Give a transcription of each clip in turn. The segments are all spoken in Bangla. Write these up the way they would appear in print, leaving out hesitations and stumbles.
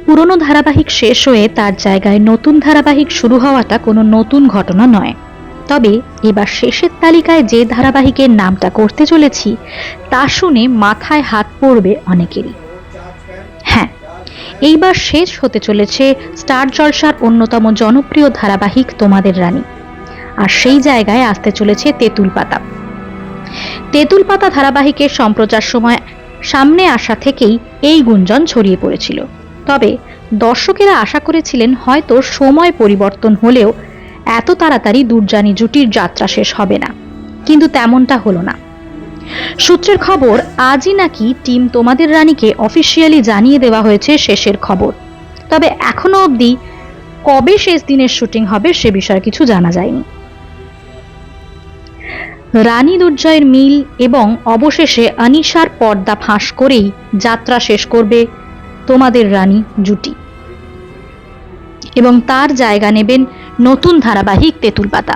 পুরনো ধারাবাহিক শেষ হয়ে তার জায়গায় নতুন ধারাবাহিক শুরু হওয়াটা কোনো নতুন ঘটনা নয়। তবে এবার শেষের তালিকায় যে ধারাবাহিকের নামটা করতে চলেছি তা শুনে মাথায় হাত পড়বে অনেকেরই। হ্যাঁ, এইবার শেষ হতে চলেছে স্টার জলসার অন্যতম জনপ্রিয় ধারাবাহিক তোমাদের রানী। আর সেই জায়গায় আসতে চলেছে তেঁতুল পাতা। তেঁতুল পাতা ধারাবাহিকের সম্প্রচার সময় সামনে আসা থেকেই এই গুঞ্জন ছড়িয়ে পড়েছিল। তবে দর্শকেরা আশা করেছিলেন হয়তো সময় পরিবর্তন হলেও এত তাড়াতাড়ি দুরজানি জুটির যাত্রা শেষ হবে না, কিন্তু তেমনটা হলো না। সূত্রের খবর, আজই নাকি টিম তোমাদের রানীকে অফিসিয়ালি জানিয়ে দেওয়া হয়েছে শেষের খবর। তবে এখনো অবধি কবে শেষ দিনের শুটিং হবে সে বিষয়ে কিছু জানা যায়নি। রানী দুর্জয়ের মিল এবং অবশেষে আনিশার পর্দা ফাঁস করেই যাত্রা শেষ করবে তোমাদের রানী জুটি এবং তার জায়গা নেবেন নতুন ধারাবাহিক তেঁতুল পাতা।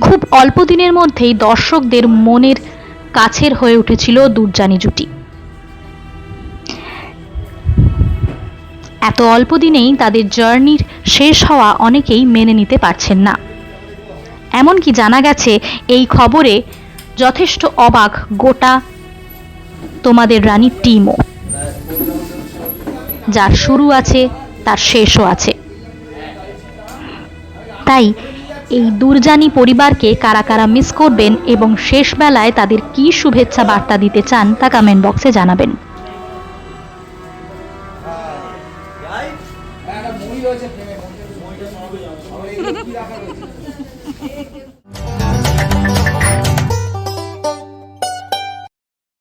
খুব অল্প দিনের মধ্যেই দর্শকদের মনের কাছের হয়ে উঠেছিল দুরজানি জুটি। এত অল্প দিনেই তাদের জার্নির শেষ হওয়া অনেকেই মেনে নিতে পারছেন না। এমনকি জানা গেছে এই খবরে যথেষ্ট অবাক গোটা তোমাদের রানী টিমও। যার শুরু আছে তার শেষও আছে। তাই এই দুরজানি পরিবারকে কারা কারা মিস করবেন এবং শেষ বেলায় তাদের কি শুভেচ্ছা বার্তা দিতে চান তা কমেন্ট বক্সে জানাবেন।